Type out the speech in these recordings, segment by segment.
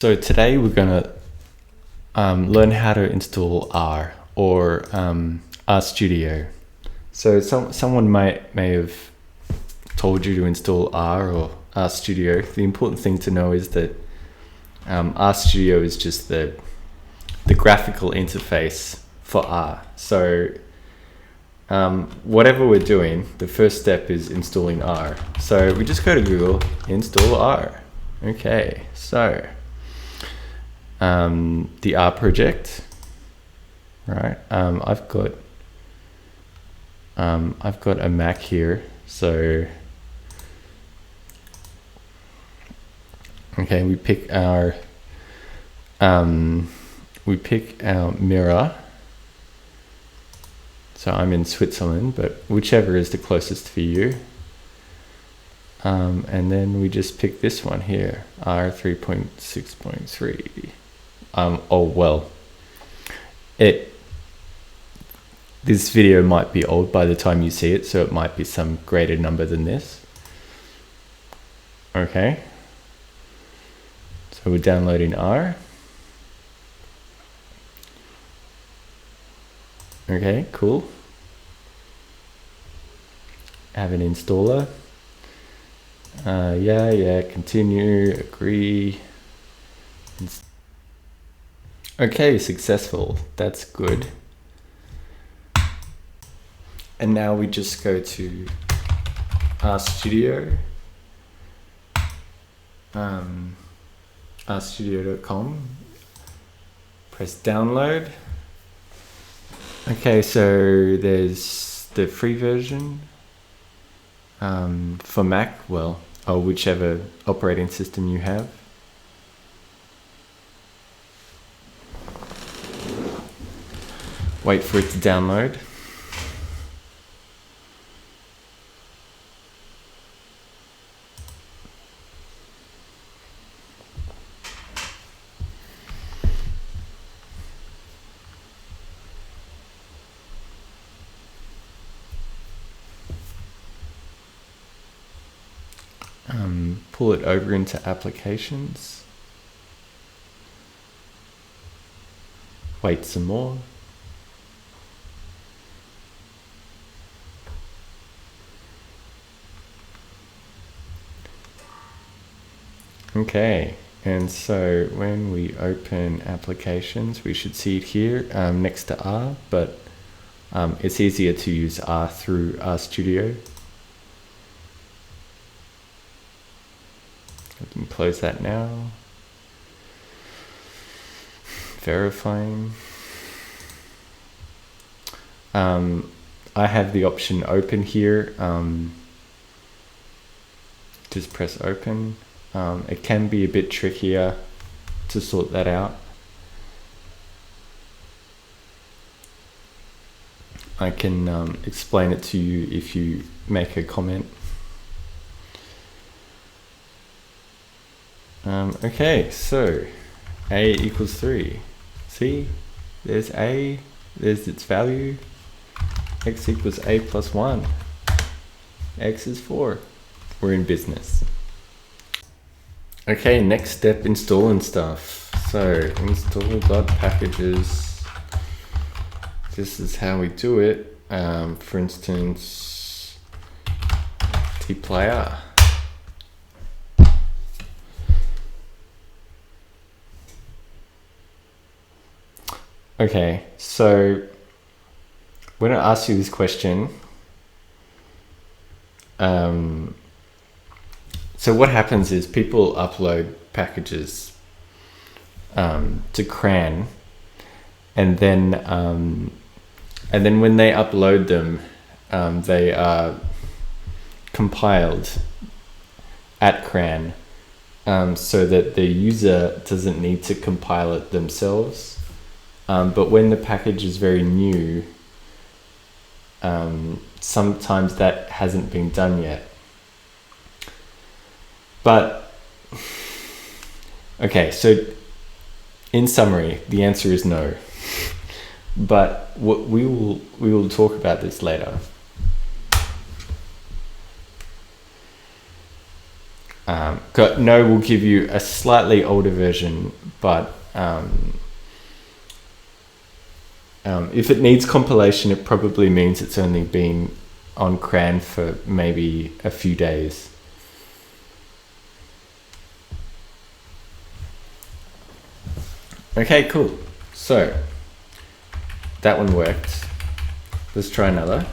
So today we're gonna learn how to install R or RStudio. So someone may have told you to install R or RStudio. The important thing to know is that RStudio is just the graphical interface for R. So whatever we're doing, the first step is installing R. So we just go to Google, install R. Okay, so the R project, right? I've got a Mac here, so okay, we pick our mirror. So I'm in Switzerland, but whichever is the closest for you. And then we just pick this one here, R 3.6.3. Oh well, this video might be old by the time you see it, so it might be some greater number than this. Okay, so we're downloading R. Okay, cool. Have an installer. Yeah, continue, agree. Okay, successful. That's good. And now we just go to RStudio, rstudio.com, press download. Okay, so there's the free version for Mac, well, or whichever operating system you have. Wait for it to download. Pull it over into applications. Wait some more. Okay, and so when we open applications, we should see it here next to R, but it's easier to use R through RStudio. I can close that now. Verifying. I have the option open here. Just press open. It can be a bit trickier to sort that out. I can explain it to you if you make a comment. Okay, so A equals 3. See, there's A, there's its value. X equals A plus 1. X is 4. We're in business. Okay, next step, installing stuff. So install.packages. This is how we do it. For instance, tplayer. Okay, so when I ask you this question, so what happens is people upload packages to CRAN, and then when they upload them, they are compiled at CRAN, so that the user doesn't need to compile it themselves. But when the package is very new, sometimes that hasn't been done yet. But, okay, so in summary, the answer is no. But we will talk about this later. No will give you a slightly older version, but if it needs compilation, it probably means it's only been on CRAN for maybe a few days. Okay, cool. So that one worked. Let's try another.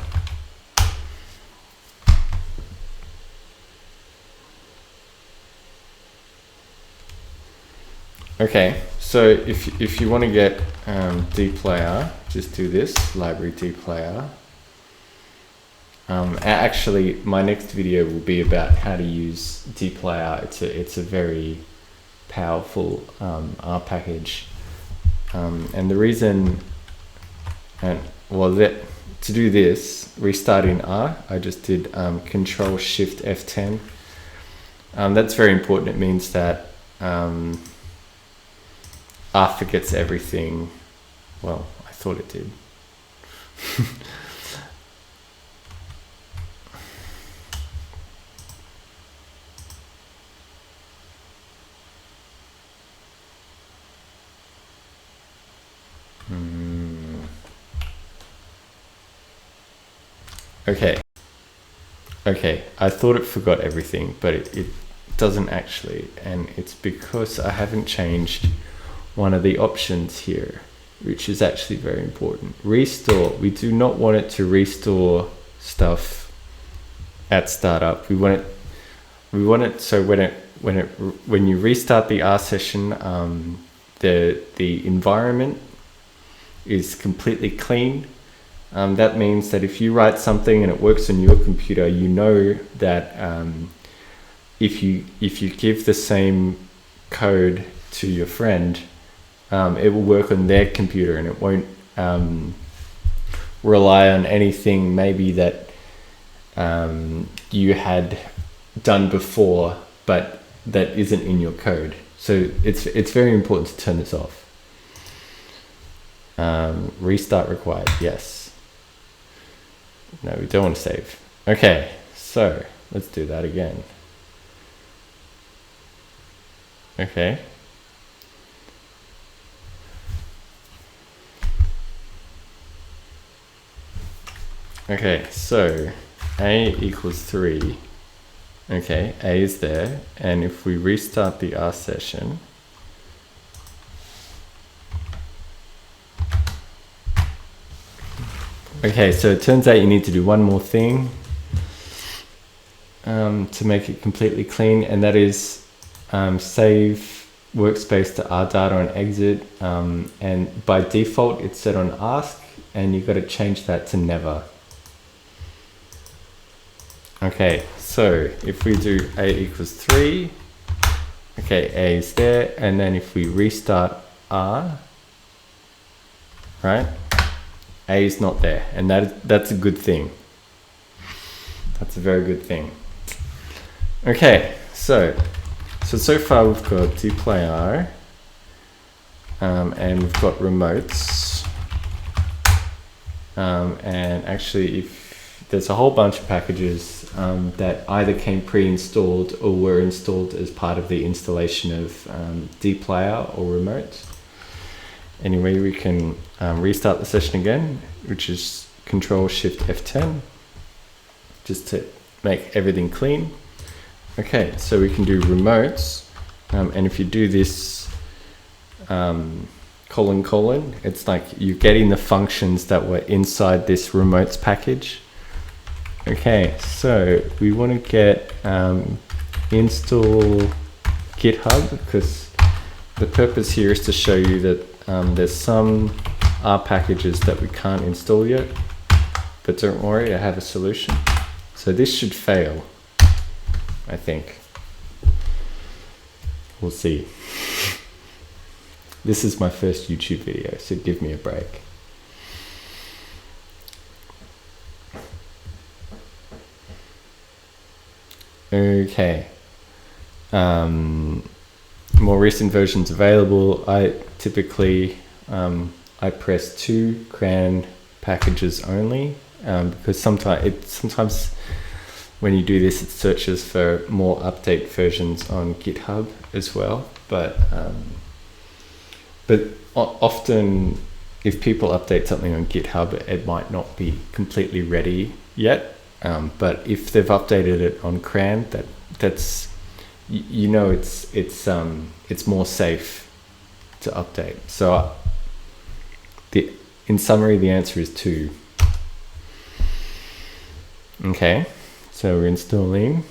Okay, so if you want to get dplayer, just do this, library dplayer. Actually, my next video will be about how to use dplayer. It's a very powerful R package, and the reason, to do this, restart in R, I just did Control Shift F10. That's very important. It means that R forgets everything. Well, I thought it did. Okay, I thought it forgot everything, but it doesn't actually, and it's because I haven't changed one of the options here, which is actually very important. Restore, we do not want it to restore stuff at startup. We want it so when you restart the R session, the environment is completely clean. That means that if you write something and it works on your computer, you know that if you give the same code to your friend, it will work on their computer, and it won't rely on anything maybe that you had done before, but that isn't in your code. So it's very important to turn this off. Restart required, yes. No, we don't want to save. Okay, so let's do that again. Okay. Okay, so A equals 3. Okay, A is there, and if we restart the R session, okay, so it turns out you need to do one more thing to make it completely clean, and that is save workspace to RData and exit, and by default it's set on ask, and you've got to change that to never. Okay, so if we do A equals 3, okay, A is there, and then if we restart R, right, A is not there, and that's a good thing. That's a very good thing. Okay, so far we've got dplayer, and we've got remotes, and actually if there's a whole bunch of packages that either came pre-installed or were installed as part of the installation of dplayer or remote. Anyway, we can restart the session again, which is Control Shift F10, just to make everything clean. Okay, so we can do remotes, and if you do this colon, it's like you're getting the functions that were inside this remotes package. Okay, so we want to get install GitHub, because the purpose here is to show you that there's some R packages that we can't install yet, but don't worry, I have a solution. So this should fail, I think. We'll see. This is my first YouTube video, so give me a break. Okay. More recent versions available. I typically I press 2 CRAN packages only, because sometimes when you do this, it searches for more update versions on GitHub as well. But often, if people update something on GitHub, it might not be completely ready yet. But if they've updated it on CRAN, that's it's more safe to update. So in summary, the answer is 2. Okay, so we're installing.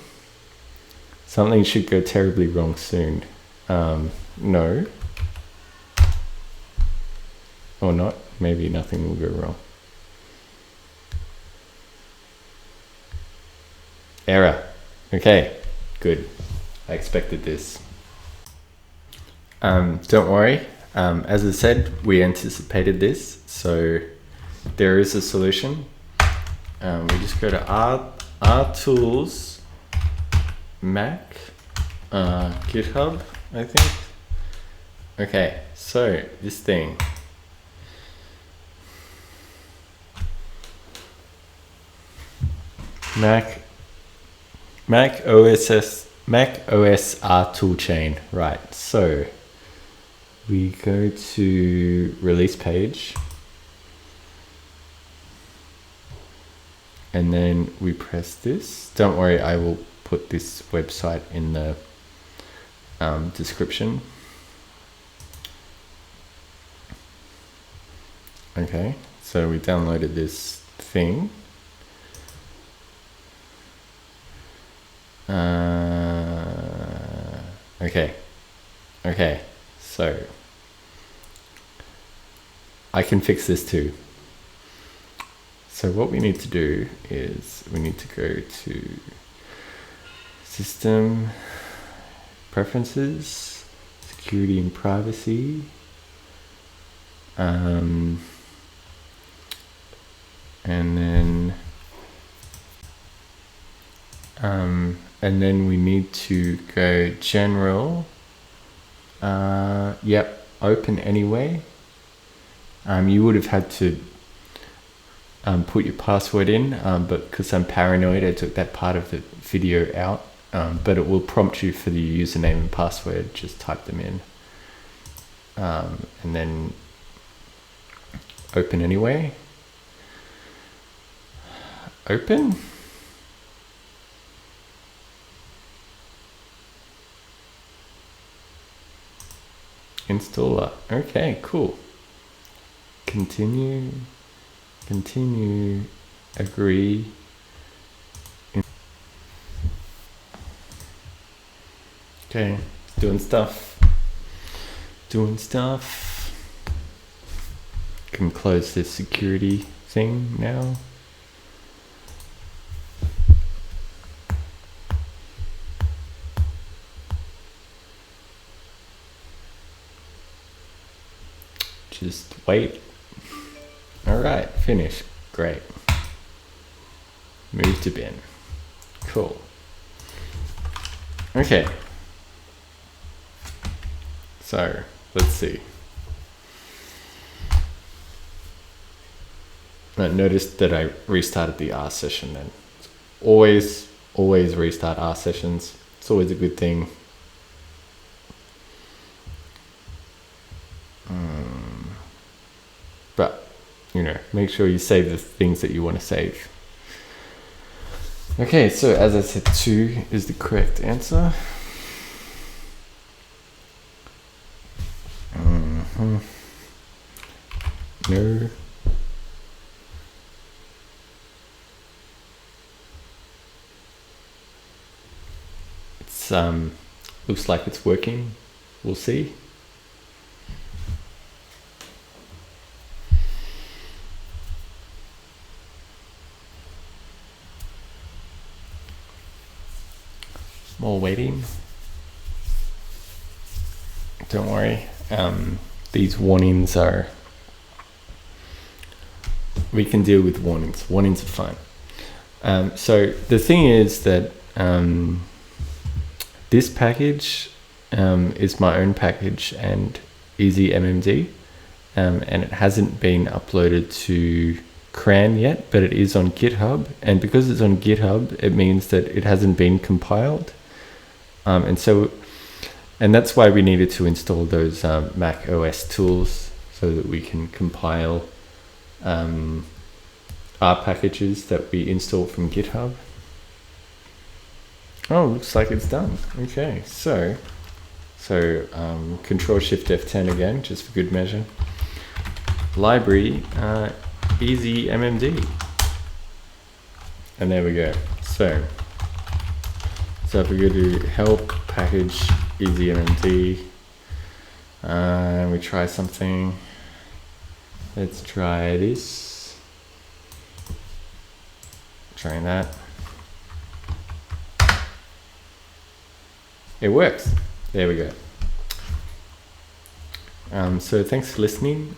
Something should go terribly wrong soon. No. Or not. Maybe nothing will go wrong. Error. Okay, good. I expected this. Don't worry. As I said, we anticipated this, so there is a solution. We just go to RTools, Mac, GitHub, I think. Okay, so this thing. Mac OS R toolchain, right? So we go to release page, and then we press this. Don't worry, I will put this website in the description. Okay, so we downloaded this thing. Okay, so I can fix this too. So what we need to do is we need to go to System Preferences, Security and Privacy, and then we need to go General. Yep, Open Anyway. You would have had to put your password in, but because I'm paranoid, I took that part of the video out. But it will prompt you for the username and password. Just type them in, and then Open Anyway. Open. Installer. Okay, cool. Continue, agree. Okay, doing stuff. Can close this security thing now. Just wait. All right, finish. Great. Move to bin. Cool. Okay. So let's see. I noticed that I restarted the R session then. Always restart R sessions. It's always a good thing. But, make sure you save the things that you want to save. Okay, so as I said, 2 is the correct answer. No. It's looks like it's working. We'll see. More waiting. Don't worry. These warnings are. We can deal with warnings. Warnings are fine. So the thing is that this package is my own package and easy MMD, and it hasn't been uploaded to CRAN yet, but it is on GitHub. And because it's on GitHub, it means that it hasn't been compiled. And that's why we needed to install those Mac OS tools so that we can compile our packages that we install from GitHub. Oh, looks like it's done. Okay, so Control Shift F10 again, just for good measure. Library, easy MMD. And there we go. So if we go to help package easy MMD, and we try something. Let's try this. Trying that. It works. There we go. So thanks for listening.